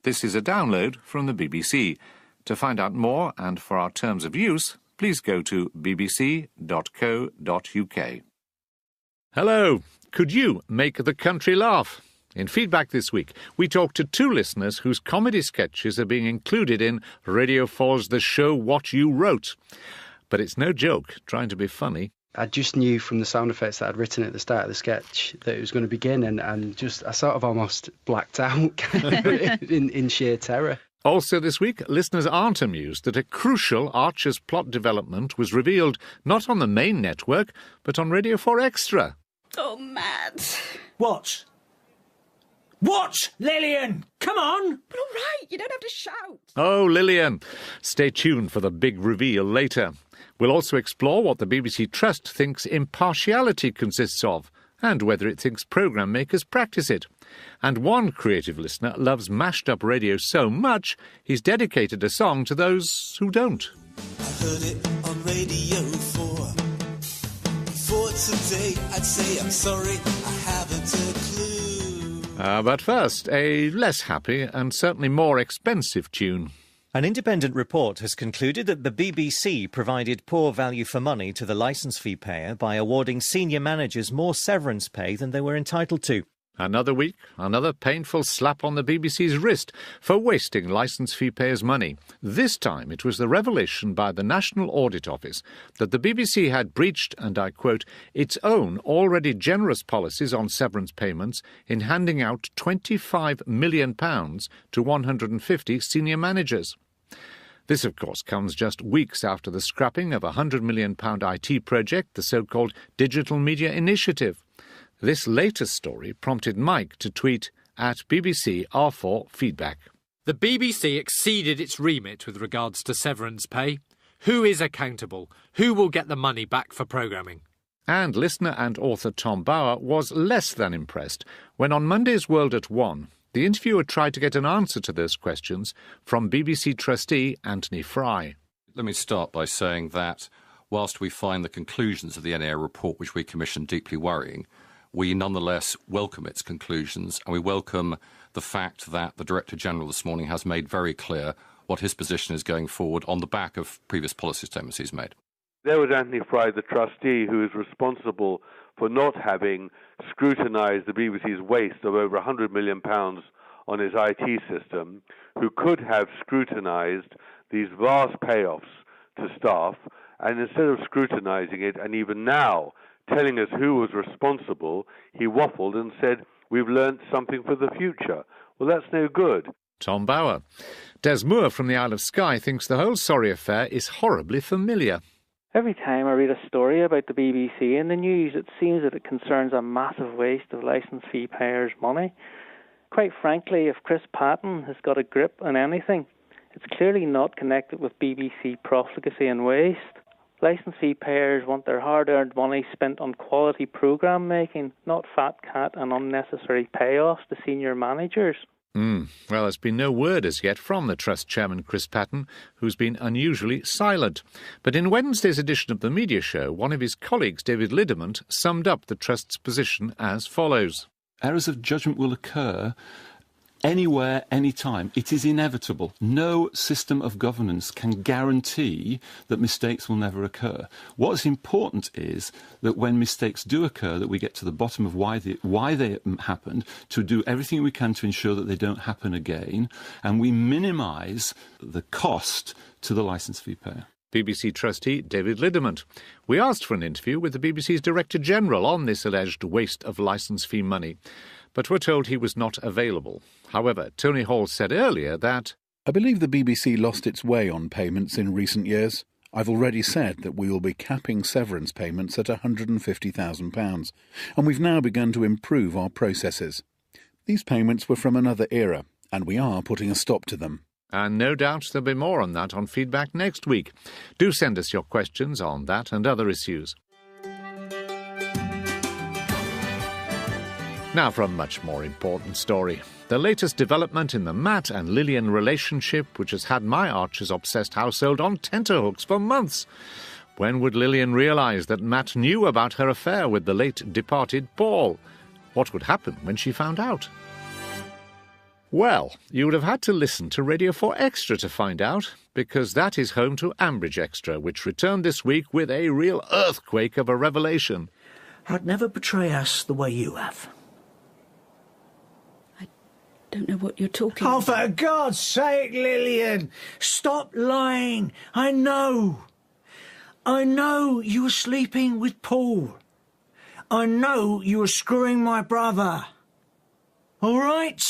This is a download from the BBC. To find out more and for our terms of use, please go to bbc.co.uk. Hello. Could you make the country laugh? In feedback this week, we talked to two listeners whose comedy sketches are being included in Radio 4's The Show What You Wrote. But it's no joke trying to be funny. I just knew from the sound effects that I'd written at the start of the sketch that it was going to begin, and I sort of almost blacked out in sheer terror. Also this week, listeners aren't amused that a crucial Archer's plot development was revealed not on the main network, but on Radio 4 Extra. Oh, Matt. What? What, Lillian? Come on! But all right, you don't have to shout. Oh, Lillian. Stay tuned for the big reveal later. We'll also explore what the BBC Trust thinks impartiality consists of, and whether it thinks programme makers practice it. And one creative listener loves mashed-up radio so much, he's dedicated a song to those who don't. I heard it on Radio 4. Before today, I'd say I'm sorry, I haven't a clue. But first, a less happy and certainly more expensive tune. An independent report has concluded that the BBC provided poor value for money to the licence fee payer by awarding senior managers more severance pay than they were entitled to. Another week, another painful slap on the BBC's wrist for wasting licence fee payers' money. This time it was the revelation by the National Audit Office that the BBC had breached, and I quote, its own already generous policies on severance payments in handing out £25 million to 150 senior managers. This, of course, comes just weeks after the scrapping of a £100 million IT project, the so-called Digital Media Initiative. This latest story prompted Mike to tweet at BBC R4 Feedback. The BBC exceeded its remit with regards to severance pay. Who is accountable? Who will get the money back for programming? And listener and author Tom Bauer was less than impressed when on Monday's World at One, the interviewer tried to get an answer to those questions from BBC trustee Anthony Fry. Let me start by saying that whilst we find the conclusions of the NAO report, which we commissioned, deeply worrying, we nonetheless welcome its conclusions, and we welcome the fact that the Director-General this morning has made very clear what his position is going forward on the back of previous policy statements he's made. There was Anthony Fry, the trustee, who is responsible for not having scrutinised the BBC's waste of over £100 million on his IT system, who could have scrutinised these vast payoffs to staff, and instead of scrutinising it, and even now telling us who was responsible, he waffled and said, we've learnt something for the future. Well, that's no good. Tom Bauer. Des Moore from the Isle of Skye thinks the whole sorry affair is horribly familiar. Every time I read a story about the BBC in the news, it seems that it concerns a massive waste of licence fee payers' money. Quite frankly, if Chris Patton has got a grip on anything, it's clearly not connected with BBC profligacy and waste. Licence fee payers want their hard-earned money spent on quality programme making, not fat cat and unnecessary payoffs to senior managers. Well, there's been no word as yet from the Trust chairman, Chris Patton, who's been unusually silent. But in Wednesday's edition of the media show, one of his colleagues, David Lidderman, summed up the Trust's position as follows. Errors of judgment will occur anywhere, anytime. It is inevitable. No system of governance can guarantee that mistakes will never occur. What's important is that when mistakes do occur, that we get to the bottom of why they happened, to do everything we can to ensure that they don't happen again, and we minimise the cost to the licence fee payer. BBC trustee David Lidderman. We asked for an interview with the BBC's Director-General on this alleged waste of licence fee money, but were told he was not available. However, Tony Hall said earlier that I believe the BBC lost its way on payments in recent years. I've already said that we will be capping severance payments at £150,000, and we've now begun to improve our processes. These payments were from another era, and we are putting a stop to them. And no doubt there'll be more on that on Feedback next week. Do send us your questions on that and other issues. Now for a much more important story. The latest development in the Matt and Lillian relationship, which has had my Archers-obsessed household on tenterhooks for months. When would Lillian realise that Matt knew about her affair with the late departed Paul? What would happen when she found out? Well, you would have had to listen to Radio 4 Extra to find out, because that is home to Ambridge Extra, which returned this week with a real earthquake of a revelation. I'd never betray us the way you have. I don't know what you're talking Oh, about. for God's sake, Lillian! Stop lying! I know you were sleeping with Paul. I know you were screwing my brother. All right?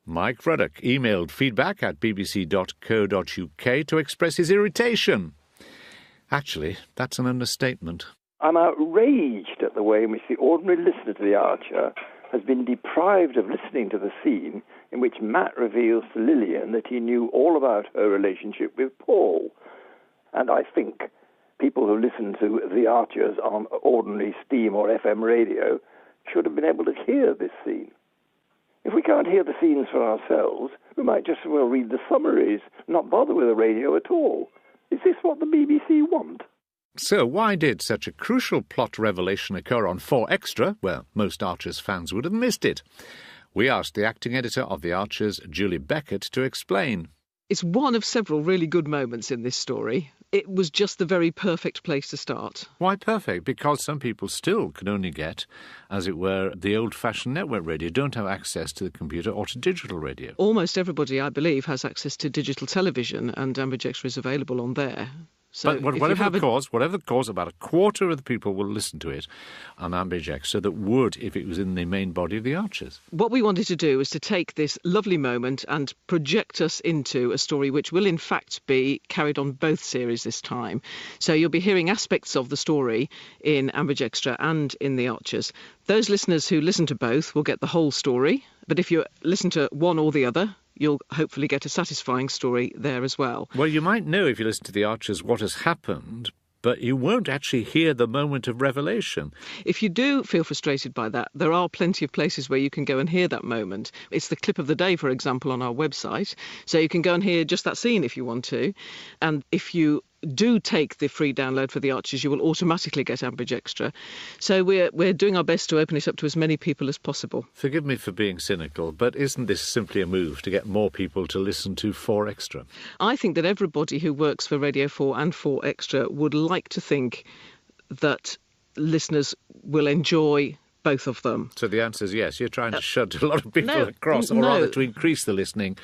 Mike Ruddock emailed feedback@bbc.co.uk to express his irritation. Actually, that's an understatement. I'm outraged at the way in which the ordinary listener to The Archer has been deprived of listening to the scene in which Matt reveals to Lillian that he knew all about her relationship with Paul. And I think people who listen to The Archers on ordinary steam or FM radio should have been able to hear this scene. If we can't hear the scenes for ourselves, we might just as well read the summaries, not bother with the radio at all. Is this what the BBC want? So why did such a crucial plot revelation occur on 4 Extra, where most Archers fans would have missed it? We asked the acting editor of The Archers, Julie Beckett, to explain. It's one of several really good moments in this story. It was just the very perfect place to start. Why perfect? Because some people still can only get, as it were, the old-fashioned network radio, don't have access to the computer or to digital radio. Almost everybody, I believe, has access to digital television, and Ambridge Extra is available on there. So but whatever the cause, about a quarter of the people will listen to it on Ambridge Extra that would if it was in the main body of The Archers. What we wanted to do was to take this lovely moment and project us into a story which will in fact be carried on both series this time. So you'll be hearing aspects of the story in Ambridge Extra and in The Archers. Those listeners who listen to both will get the whole story, but if you listen to one or the other, you'll hopefully get a satisfying story there as well. Well, you might know if you listen to The Archers what has happened, but you won't actually hear the moment of revelation. If you do feel frustrated by that, there are plenty of places where you can go and hear that moment. It's the clip of the day, for example, on our website. So you can go and hear just that scene if you want to. And if you do take the free download for The Archers, you will automatically get Ambridge Extra. So we're doing our best to open it up to as many people as possible. Forgive me for being cynical, but isn't this simply a move to get more people to listen to 4 Extra? I think that everybody who works for Radio 4 and 4 Extra would like to think that listeners will enjoy both of them. So the answer is yes. You're trying to shut a lot of people across, or rather to increase the listening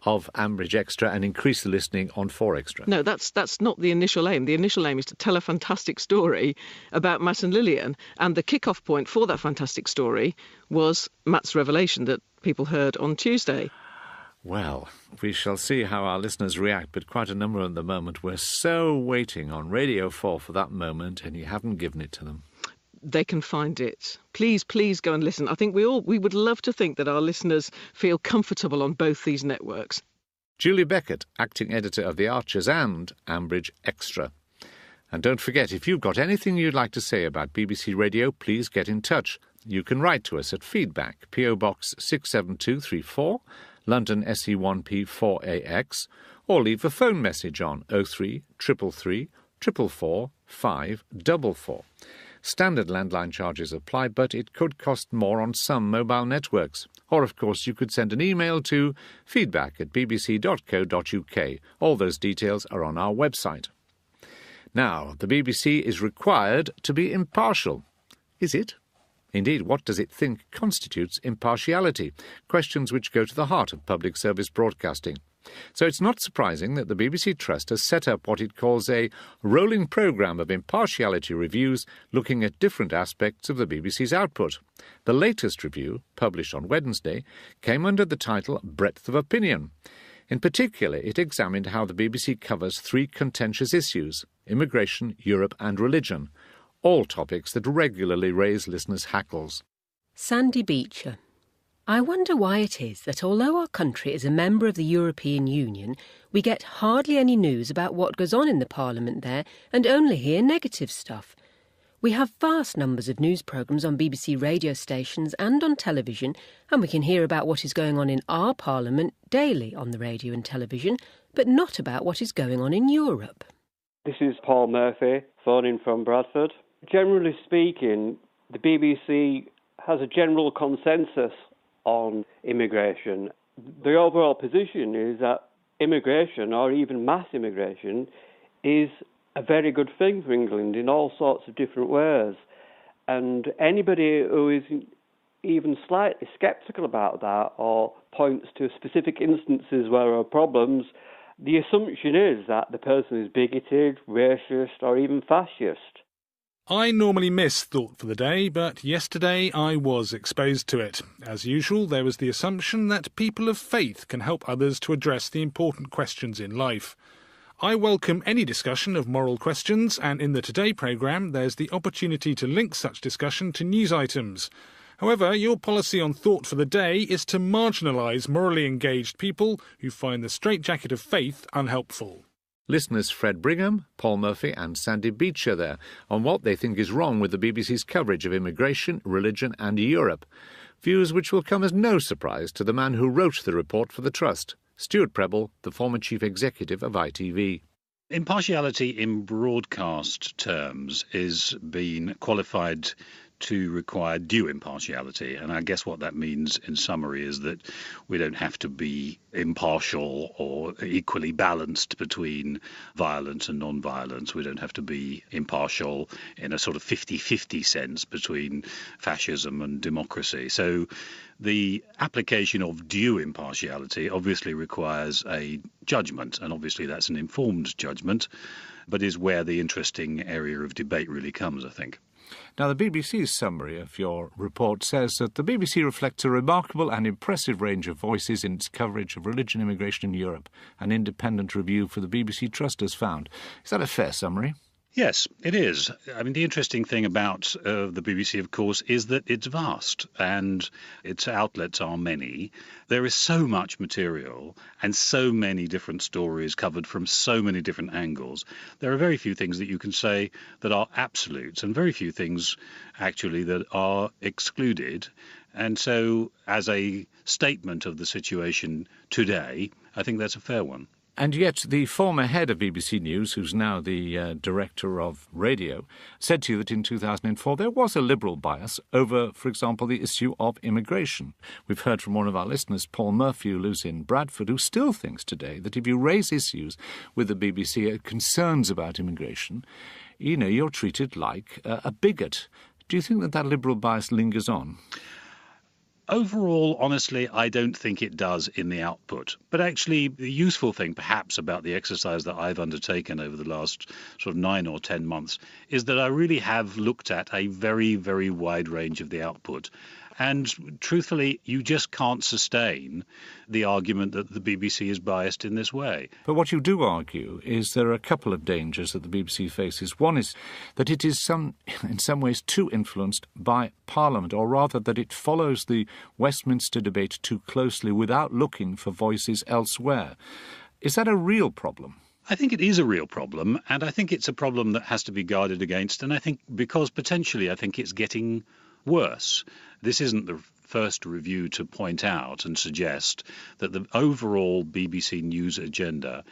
of Ambridge Extra and increase the listening on 4 Extra. No, that's not the initial aim. The initial aim is to tell a fantastic story about Matt and Lillian, and the kick-off point for that fantastic story was Matt's revelation that people heard on Tuesday. Well, we shall see how our listeners react, but quite a number at the moment. We're so waiting on Radio 4 for that moment, and you haven't given it to them. They can find it. Please go and listen. I think we would love to think that our listeners feel comfortable on both these networks. Julie Beckett, acting editor of The Archers and Ambridge Extra. And don't forget, if you've got anything you'd like to say about BBC Radio, please get in touch. You can write to us at Feedback, PO Box 67234, London SE1P 4AX, or leave a phone message on 03 333 444 544. Standard landline charges apply, but it could cost more on some mobile networks. Or, of course, you could send an email to feedback@bbc.co.uk. All those details are on our website. Now, the BBC is required to be impartial. Is it? Indeed, what does it think constitutes impartiality? Questions which go to the heart of public service broadcasting. So it's not surprising that the BBC Trust has set up what it calls a rolling programme of impartiality reviews looking at different aspects of the BBC's output. The latest review, published on Wednesday, came under the title Breadth of Opinion. In particular, it examined how the BBC covers 3 contentious issues: immigration, Europe and religion, all topics that regularly raise listeners' hackles. Sandy Beecher. I wonder why it is that although our country is a member of the European Union, we get hardly any news about what goes on in the Parliament there and only hear negative stuff. We have vast numbers of news programmes on BBC radio stations and on television, and we can hear about what is going on in our Parliament daily on the radio and television, but not about what is going on in Europe. This is Paul Murphy, phoning from Bradford. Generally speaking, the BBC has a general consensus on immigration the overall position is that immigration, or even mass immigration, is a very good thing for England in all sorts of different ways. And anybody who is even slightly sceptical about that or points to specific instances where there are problems, the assumption is that the person is bigoted, racist, or even fascist. I normally miss Thought for the Day, but yesterday I was exposed to it. As usual, there was the assumption that people of faith can help others to address the important questions in life. I welcome any discussion of moral questions, and in the Today programme there's the opportunity to link such discussion to news items. However, your policy on Thought for the Day is to marginalise morally engaged people who find the straitjacket of faith unhelpful. Listeners Fred Brigham, Paul Murphy and Sandy Beecher there on what they think is wrong with the BBC's coverage of immigration, religion and Europe. Views which will come as no surprise to the man who wrote the report for the Trust, Stuart Prebble, the former chief executive of ITV. Impartiality in broadcast terms is being qualified to require due impartiality, and I guess what that means in summary is that we don't have to be impartial or equally balanced between violence and non-violence. We don't have to be impartial in a sort of 50-50 sense between fascism and democracy. So the application of due impartiality obviously requires a judgment, and obviously that's an informed judgment, but is where the interesting area of debate really comes, I think. Now, the BBC's summary of your report says that the BBC reflects a remarkable and impressive range of voices in its coverage of religion immigration in Europe. An independent review for the BBC Trust has found. Is that a fair summary? Yes, it is. I mean, the interesting thing about the BBC, of course, is that it's vast and its outlets are many. There is so much material and so many different stories covered from so many different angles. There are very few things that you can say that are absolutes and very few things, actually, that are excluded. And so, as a statement of the situation today, I think that's a fair one. And yet the former head of BBC News, who's now the director of radio, said to you that in 2004 there was a liberal bias over, for example, the issue of immigration. We've heard from one of our listeners, Paul Murphy, who lives in Bradford, who still thinks today that if you raise issues with the BBC, concerns about immigration, you're treated like a bigot. Do you think that that liberal bias lingers on? Overall, honestly, I don't think it does in the output. But actually, the useful thing, perhaps, about the exercise that I've undertaken over the last sort of 9 or 10 months is that I really have looked at a very, very wide range of the output. And truthfully, you just can't sustain the argument that the BBC is biased in this way. But what you do argue is there are a couple of dangers that the BBC faces. One is that it is in some ways too influenced by Parliament, or rather that it follows the Westminster debate too closely without looking for voices elsewhere. Is that a real problem? I think it is a real problem, and I think it's a problem that has to be guarded against, and I think because potentially I think it's getting worse. This isn't the first review to point out and suggest that the overall BBC News agenda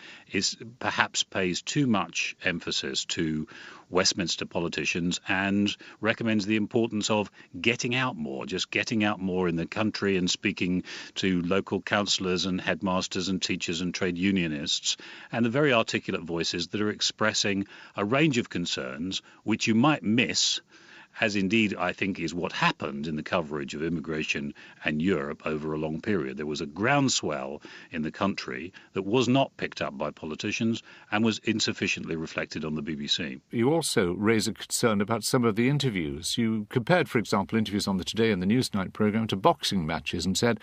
perhaps pays too much emphasis to Westminster politicians and recommends the importance of getting out more, just getting out more in the country and speaking to local councillors and headmasters and teachers and trade unionists, and the very articulate voices that are expressing a range of concerns which you might miss, as indeed I think is what happened in the coverage of immigration and Europe over a long period. There was a groundswell in the country that was not picked up by politicians and was insufficiently reflected on the BBC. You also raise a concern about some of the interviews. You compared, for example, interviews on the Today and the Newsnight programme to boxing matches and said,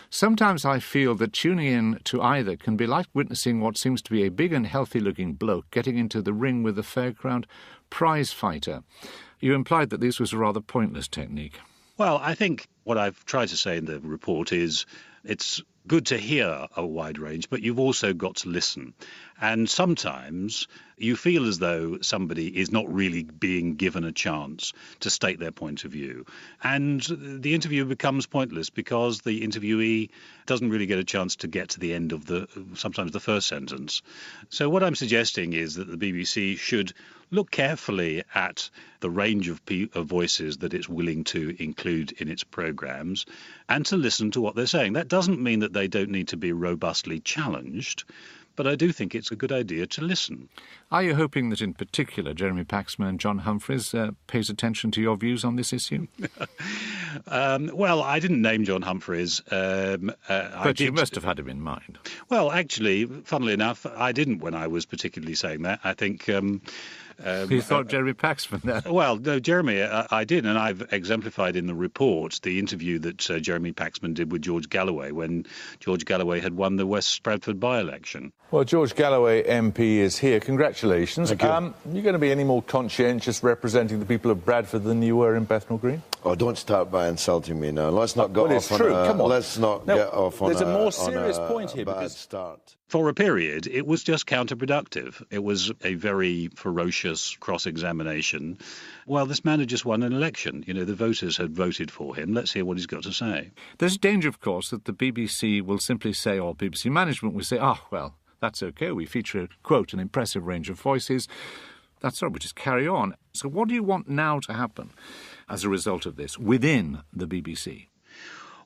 "Sometimes I feel that tuning in to either can be like witnessing what seems to be a big and healthy-looking bloke getting into the ring with a fairground prize fighter." You implied that this was a rather pointless technique. Well, I think what I've tried to say in the report is it's good to hear a wide range, but you've also got to listen. And sometimes you feel as though somebody is not really being given a chance to state their point of view. And the interview becomes pointless because the interviewee doesn't really get a chance to get to the end of sometimes the first sentence. So what I'm suggesting is that the BBC should look carefully at the range of voices that it's willing to include in its programmes and to listen to what they're saying. That doesn't mean that they don't need to be robustly challenged, but I do think it's a good idea to listen. Are you hoping that in particular Jeremy Paxman and John Humphreys pays attention to your views on this issue? Well, I didn't name John Humphreys. But you must have had him in mind. Well, actually, funnily enough, I didn't when I was particularly saying that. I think... you thought Jeremy Paxman there? Well, no, Jeremy, I did, and I've exemplified in the report the interview that Jeremy Paxman did with George Galloway when George Galloway had won the West Bradford by-election. Well, George Galloway MP is here. Congratulations. Thank you. Are you going to be any more conscientious representing the people of Bradford than you were in Bethnal Green? Oh, don't start by insulting me now. Let's not go well, off it's true. Come on. Let's not get off on there's a more serious point here bad because start. For a period, it was just counterproductive. It was a very ferocious cross-examination. Well, this man had just won an election. You know, the voters had voted for him. Let's hear what he's got to say. There's a danger, of course, that the BBC will simply say, or BBC management will say, well, that's OK, we feature, quote, an impressive range of voices. That's all, we just carry on. So what do you want now to happen as a result of this within the BBC?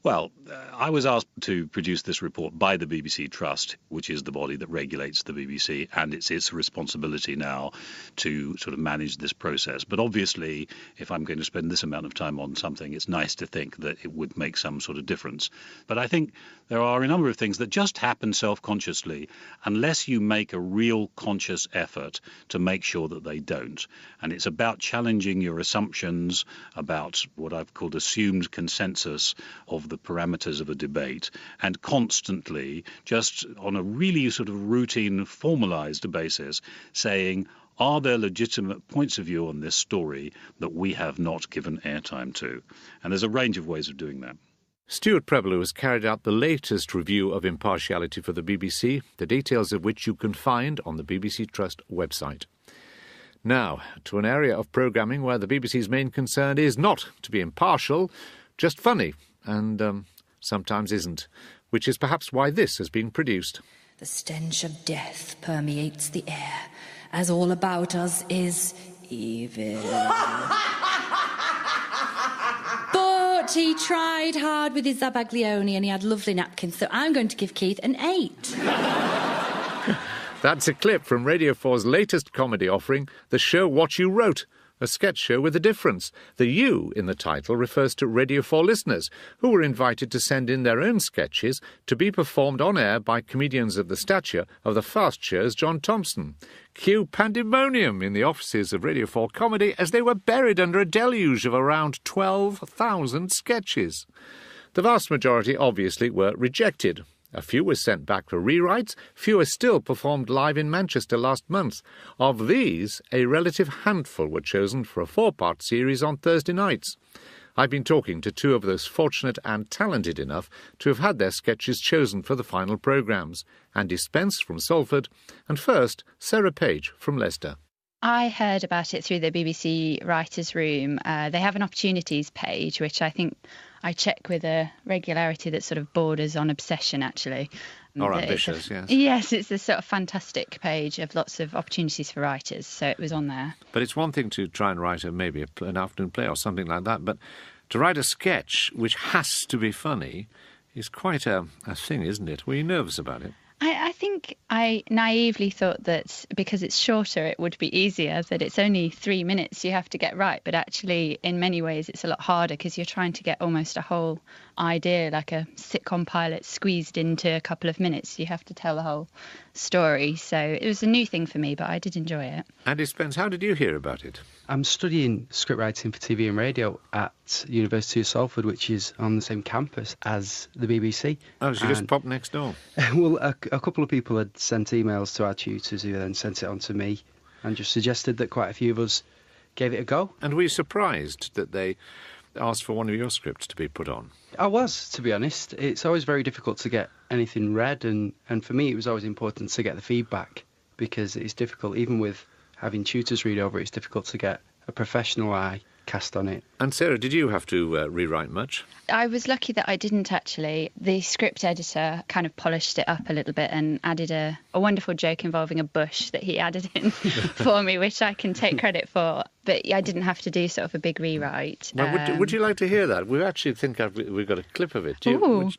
Well, I was asked to produce this report by the BBC Trust, which is the body that regulates the BBC, and it's its responsibility now to sort of manage this process. But obviously, if I'm going to spend this amount of time on something, it's nice to think that it would make some sort of difference. But I think there are a number of things that just happen self-consciously unless you make a real conscious effort to make sure that they don't. And it's about challenging your assumptions about what I've called assumed consensus of the parameters of a debate, and constantly, just on a really sort of routine, formalised basis, saying, are there legitimate points of view on this story that we have not given airtime to? And there's a range of ways of doing that. Stuart Prebble has carried out the latest review of impartiality for the BBC, the details of which you can find on the BBC Trust website. Now, to an area of programming where the BBC's main concern is not to be impartial, just funny, and sometimes isn't, which is perhaps why this has been produced. The stench of death permeates the air, as all about us is evil. But he tried hard with his Zabaglione and he had lovely napkins, so I'm going to give Keith an 8. That's a clip from Radio 4's latest comedy offering, the show What You Wrote, a sketch show with a difference. The you in the title refers to Radio 4 listeners, who were invited to send in their own sketches to be performed on air by comedians of the stature of the fast show's John Thompson. Cue pandemonium in the offices of Radio 4 Comedy as they were buried under a deluge of around 12,000 sketches. The vast majority obviously were rejected. A few were sent back for rewrites, fewer still performed live in Manchester last month. Of these, a relative handful were chosen for a 4-part series on Thursday nights. I've been talking to two of those fortunate and talented enough to have had their sketches chosen for the final programmes, Andy Spence from Salford, and first, Sarah Page from Leicester. I heard about it through the BBC Writers' Room. They have an opportunities page, which I think I check with a regularity that sort of borders on obsession, actually. Or ambitious, yes. Yes, it's a sort of fantastic page of lots of opportunities for writers, so it was on there. But it's one thing to try and write maybe an afternoon play or something like that, but to write a sketch which has to be funny is quite a thing, isn't it? Were you nervous about it? I think I naively thought that because it's shorter it would be easier, that it's only 3 minutes you have to get right, but actually in many ways it's a lot harder because you're trying to get almost a whole idea, like a sitcom pilot squeezed into a couple of minutes. You have to tell the whole story, so it was a new thing for me, but I did enjoy it. Andy Spence, how did you hear about it? I'm studying script writing for TV and radio at University of Salford, which is on the same campus as the BBC. Oh, so you just popped next door? Well, a couple of people had sent emails to our tutors who then sent it on to me and just suggested that quite a few of us gave it a go. And were you surprised that they asked for one of your scripts to be put on? I was, to be honest. It's always very difficult to get anything read, and for me it was always important to get the feedback, because it's difficult, even with having tutors read over it, it's difficult to get a professional eye cast on it. And Sarah, did you have to rewrite much? I was lucky that I didn't actually. The script editor kind of polished it up a little bit and added a wonderful joke involving a bush that he added in for me, which I can take credit for. But I didn't have to do sort of a big rewrite. Well, would you like to hear that? We actually think we've got a clip of it.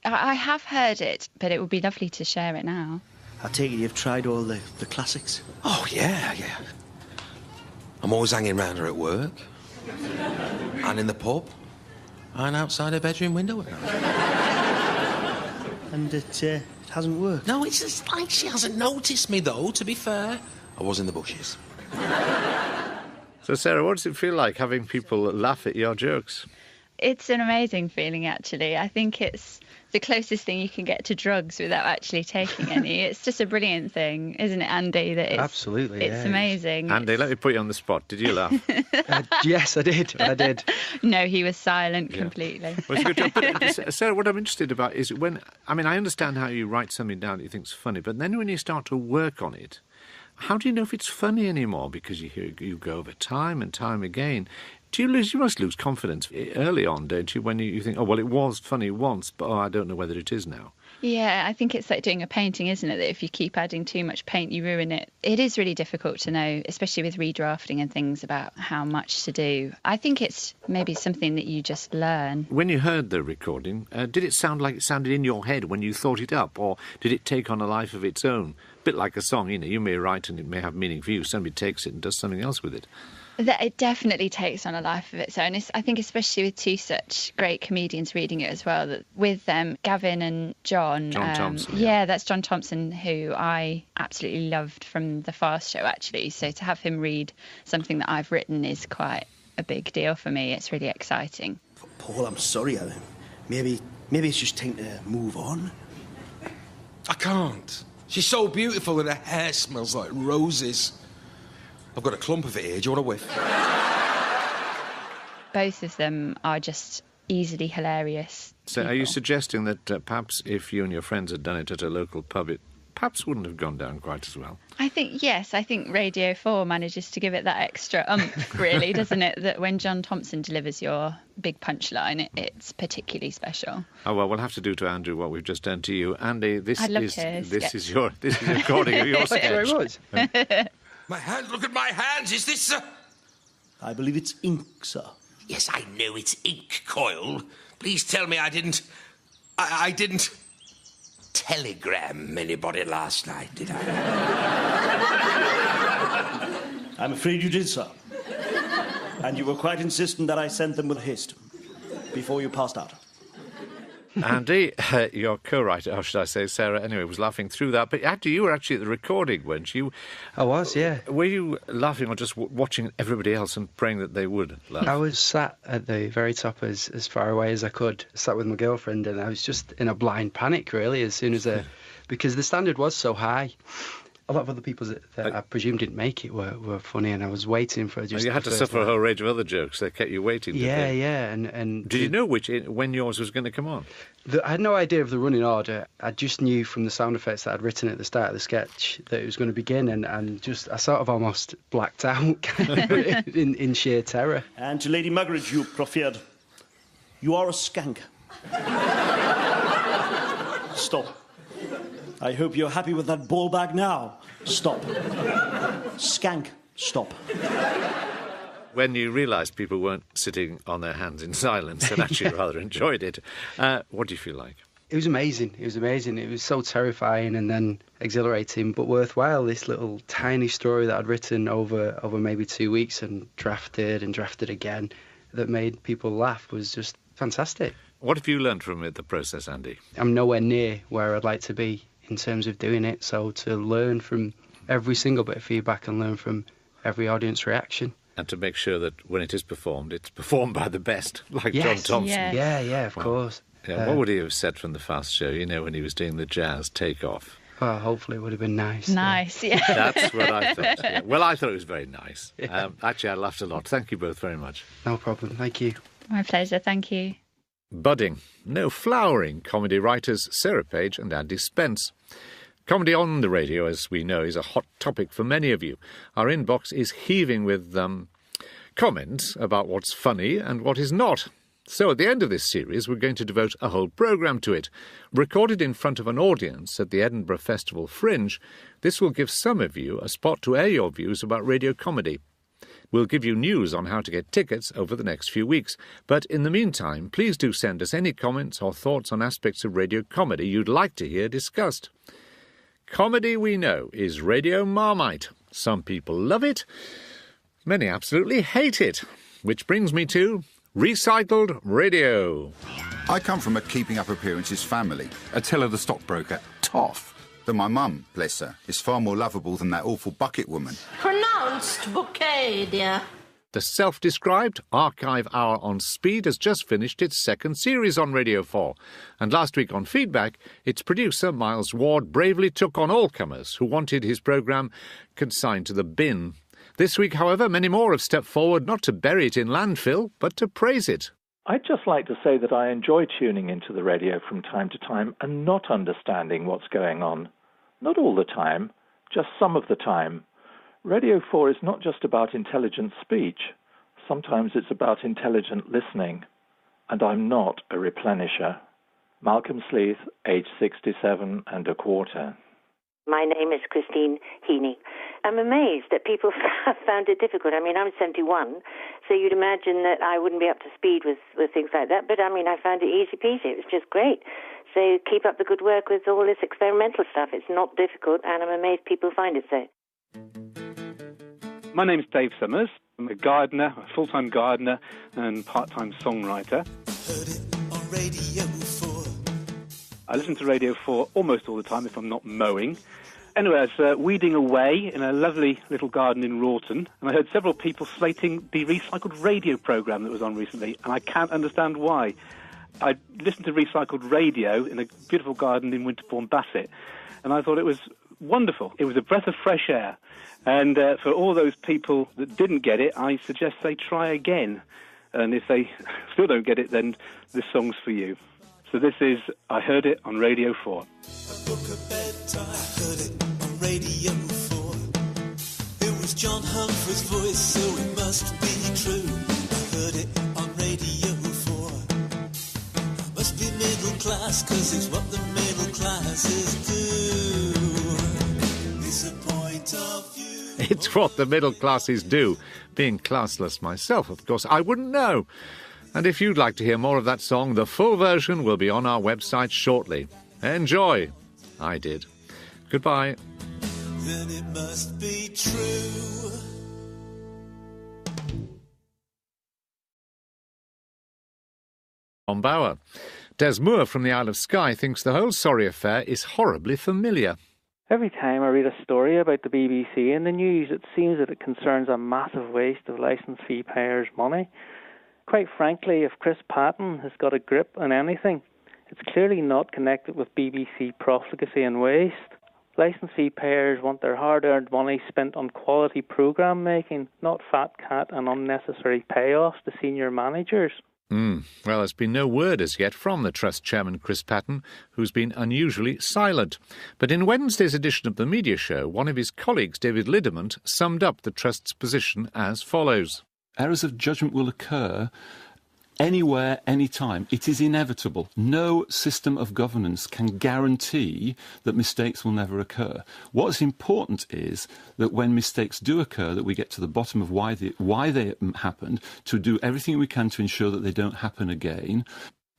I have heard it, but it would be lovely to share it now. I take it you've tried all the classics? Oh, yeah. I'm always hanging round her at work. And in the pub. And outside her bedroom window. And it hasn't worked? No, it's just like she hasn't noticed me, though, to be fair. I was in the bushes. So, Sarah, what does it feel like having people laugh at your jokes? It's an amazing feeling, actually. I think it's the closest thing you can get to drugs without actually taking any. It's just a brilliant thing, isn't it, Andy? Absolutely, it's amazing. Andy, let me put you on the spot. Did you laugh? Yes, I did. No, he was silent completely. Well, it's a good job. But, Sarah, what I'm interested about is I understand how you write something down that you think's funny, but then when you start to work on it, how do you know if it's funny anymore? Because you go over time and time again. You must lose confidence early on, don't you, when you think, oh, well, it was funny once, but I don't know whether it is now. Yeah, I think it's like doing a painting, isn't it? That if you keep adding too much paint, you ruin it. It is really difficult to know, especially with redrafting and things, about how much to do. I think it's maybe something that you just learn. When you heard the recording, did it sound like it sounded in your head when you thought it up, or did it take on a life of its own? A bit like a song, you may write and it may have meaning for you. Somebody takes it and does something else with it. That it definitely takes on a life of its own. I think especially with two such great comedians reading it as well, that with them, Gavin and John Thompson. Yeah, that's John Thompson, who I absolutely loved from the Fast Show, actually. So to have him read something that I've written is quite a big deal for me. It's really exciting. Paul, I'm sorry. Maybe it's just time to move on. I can't. She's so beautiful and her hair smells like roses. I've got a clump of it here. Do you want a whiff? Both of them are just easily hilarious. So are you suggesting that perhaps if you and your friends had done it at a local pub, it perhaps wouldn't have gone down quite as well? I think Radio 4 manages to give it that extra oomph, really, doesn't it? That when John Thompson delivers your big punchline, it's particularly special. Oh, well, we'll have to do to Andrew what we've just done to you. Andy, this is your recording of your sketch. Thanks very much. My hands, look at my hands. Is this, sir? I believe it's ink, sir. Yes, I know it's ink, Coyle. Please tell me I didn't telegram anybody last night, did I? I'm afraid you did, sir. And you were quite insistent that I sent them with haste before you passed out. Andy, your co-writer, or should I say Sarah, anyway, was laughing through that. But after you were actually at the recording, weren't you? I was, yeah. Were you laughing or just watching everybody else and praying that they would laugh? I was sat at the very top as far away as I could, sat with my girlfriend, and I was just in a blind panic, really, as soon as because the standard was so high. A lot of other people that I presume didn't make it were funny, and I was waiting for just. You had to suffer a whole range of other jokes. They kept you waiting. Yeah, and did you know when yours was going to come on? I had no idea of the running order. I just knew from the sound effects that I'd written at the start of the sketch that it was going to begin, and I sort of almost blacked out in sheer terror. And to Lady Muggeridge, you proffered, you are a skank. Stop. I hope you're happy with that ball bag now. Stop. Skank. Stop. When you realised people weren't sitting on their hands in silence and actually rather enjoyed it, what do you feel like? It was amazing. It was so terrifying and then exhilarating, but worthwhile. This little tiny story that I'd written over maybe 2 weeks and drafted again that made people laugh was just fantastic. What have you learned from the process, Andy? I'm nowhere near where I'd like to be in terms of doing it, so to learn from every single bit of feedback and learn from every audience reaction. And to make sure that when it is performed, it's performed by the best, like John Thompson. Yeah, of course. Yeah, what would he have said from the Fast Show, when he was doing the jazz takeoff? Well, hopefully it would have been nice. Nice, yeah. That's what I thought. Yeah. Well, I thought it was very nice. Yeah. Actually, I laughed a lot. Thank you both very much. No problem. Thank you. My pleasure. Thank you. Budding, no flowering comedy writers Sarah Page and Andy Spence. Comedy on the radio, as we know, is a hot topic for many of you. Our inbox is heaving with comment about what's funny and what is not. So at the end of this series, we're going to devote a whole programme to it. Recorded in front of an audience at the Edinburgh Festival Fringe, this will give some of you a spot to air your views about radio comedy. We'll give you news on how to get tickets over the next few weeks. But in the meantime, please do send us any comments or thoughts on aspects of radio comedy you'd like to hear discussed. Comedy, we know, is radio marmite. Some people love it, many absolutely hate it. Which brings me to Recycled Radio. I come from a keeping up appearances family. Attila the stockbroker, tough. But my mum, bless her, is far more lovable than that awful bucket woman. Pronounced bouquet, dear. The self-described Archive Hour on Speed has just finished its second series on Radio 4. And last week on Feedback, its producer, Miles Ward, bravely took on all comers who wanted his programme consigned to the bin. This week, however, many more have stepped forward not to bury it in landfill, but to praise it. I'd just like to say that I enjoy tuning into the radio from time to time and not understanding what's going on. Not all the time, just some of the time. Radio 4 is not just about intelligent speech. Sometimes it's about intelligent listening. And I'm not a replenisher. Malcolm Sleeth, age 67 and a quarter. My name is Christine Heaney. I'm amazed that people have found it difficult. I mean, I'm 71, so you'd imagine that I wouldn't be up to speed with things like that. But, I mean, I found it easy peasy. It was just great. So keep up the good work with all this experimental stuff. It's not difficult, and I'm amazed people find it so. My name's Dave Summers. I'm a gardener, a full-time gardener and part-time songwriter. I listen to Radio 4 almost all the time if I'm not mowing. Anyway, I was weeding away in a lovely little garden in Wroughton, and I heard several people slating the Recycled Radio programme that was on recently, and I can't understand why. I listened to Recycled Radio in a beautiful garden in Winterbourne, Bassett, and I thought it was wonderful. It was a breath of fresh air. And for all those people that didn't get it, I suggest they try again. And if they still don't get it, then this song's for you. So this is I Heard It on Radio 4. I heard it on Radio 4. It was John Humphrey's voice, so it must be true. I heard it on Radio 4. I must be middle class, 'cause it's what the middle classes do. It's a point of view. It's what the middle classes do. Being classless myself, of course, I wouldn't know. And if you'd like to hear more of that song, the full version will be on our website shortly. Enjoy. I did. Goodbye. Then it must be true. On Bauer. Des Moore from the Isle of Skye thinks the whole Sorry affair is horribly familiar. Every time I read a story about the BBC in the news, it seems that it concerns a massive waste of licence fee payers' money. Quite frankly, if Chris Patton has got a grip on anything, it's clearly not connected with BBC profligacy and waste. Licence fee payers want their hard-earned money spent on quality programme making, not fat cat and unnecessary payoffs to senior managers. Well, there's been no word as yet from the Trust chairman, Chris Patton, who's been unusually silent. But in Wednesday's edition of the media show, one of his colleagues, David Liddermont, summed up the Trust's position as follows. Errors of judgment will occur anywhere, anytime. It is inevitable. No system of governance can guarantee that mistakes will never occur. What's important is that when mistakes do occur, that we get to the bottom of why they happened, to do everything we can to ensure that they don't happen again.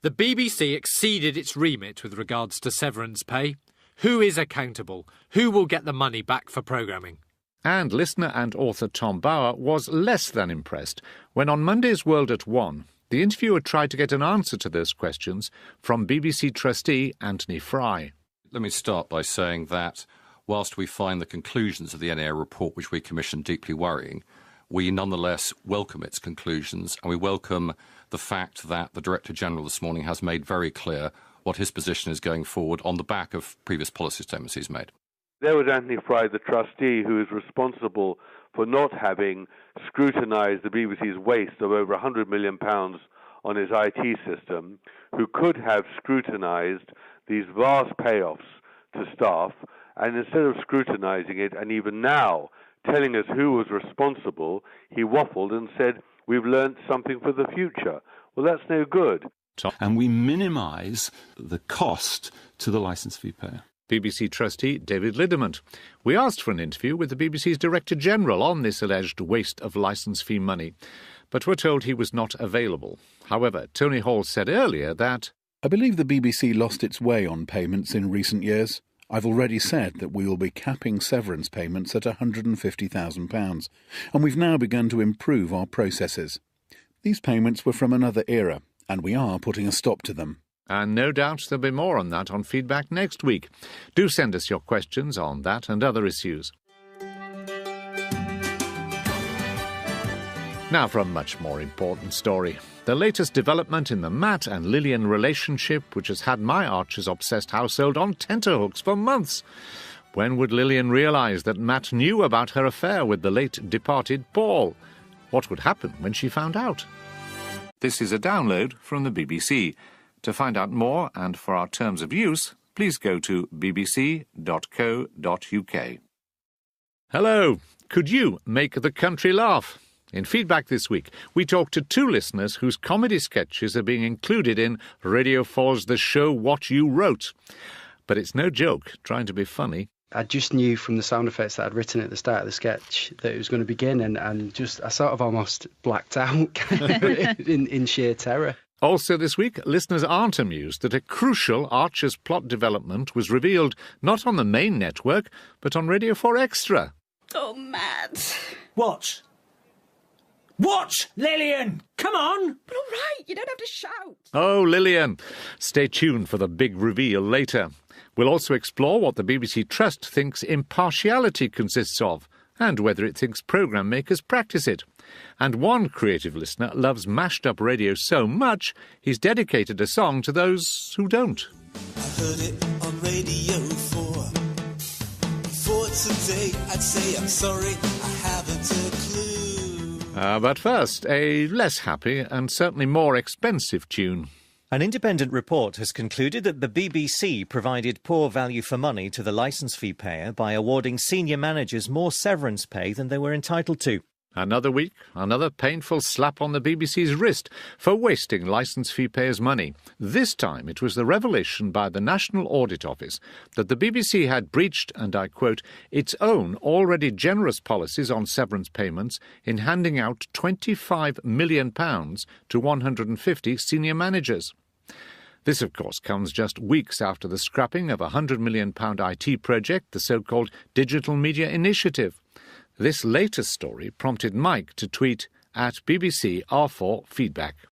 The BBC exceeded its remit with regards to severance pay. Who is accountable? Who will get the money back for programming? And listener and author Tom Bauer was less than impressed when on Monday's World at One, the interviewer tried to get an answer to those questions from BBC trustee Anthony Fry. Let me start by saying that whilst we find the conclusions of the NAA report, which we commissioned, deeply worrying, we nonetheless welcome its conclusions, and we welcome the fact that the Director General this morning has made very clear what his position is going forward on the back of previous policy statements he's made. There was Anthony Fry, the trustee, who is responsible for not having scrutinised the BBC's waste of over £100 million on his IT system, who could have scrutinised these vast payoffs to staff, and instead of scrutinising it and even now telling us who was responsible, he waffled and said, "We've learnt something for the future." Well, that's no good. And we minimise the cost to the licence fee payer. BBC trustee David Liddermont. We asked for an interview with the BBC's Director General on this alleged waste of licence fee money, but were told he was not available. However, Tony Hall said earlier that, "I believe the BBC lost its way on payments in recent years. I've already said that we will be capping severance payments at £150,000, and we've now begun to improve our processes. These payments were from another era, and we are putting a stop to them." And no doubt there'll be more on that on feedback next week. Do send us your questions on that and other issues. Now for a much more important story. The latest development in the Matt and Lillian relationship, which has had my Archers-obsessed household on tenterhooks for months. When would Lillian realise that Matt knew about her affair with the late departed Paul? What would happen when she found out? This is a download from the BBC. To find out more and for our terms of use, please go to bbc.co.uk. Hello. Could you make the country laugh? In feedback this week, we talked to two listeners whose comedy sketches are being included in Radio 4's The Show What You Wrote. But it's no joke trying to be funny. I just knew from the sound effects that I'd written at the start of the sketch that it was going to begin, and I sort of almost blacked out in sheer terror. Also this week, listeners aren't amused that a crucial Archer's plot development was revealed not on the main network, but on Radio 4 Extra. Oh, Matt. What? What, Lillian? Come on! But all right, you don't have to shout. Oh, Lillian. Stay tuned for the big reveal later. We'll also explore what the BBC Trust thinks impartiality consists of, and whether it thinks programme makers practice it. And one creative listener loves mashed-up radio so much, he's dedicated a song to those who don't. I heard it on Radio 4. Before today, I'd say I'm sorry, I haven't a clue. But first, a less happy and certainly more expensive tune. An independent report has concluded that the BBC provided poor value for money to the licence fee payer by awarding senior managers more severance pay than they were entitled to. Another week, another painful slap on the BBC's wrist for wasting licence fee payers' money. This time it was the revelation by the National Audit Office that the BBC had breached, and I quote, its own already generous policies on severance payments in handing out £25 million to 150 senior managers. This, of course, comes just weeks after the scrapping of a £100 million IT project, the so-called Digital Media Initiative. This latest story prompted Mike to tweet at BBC R4 Feedback.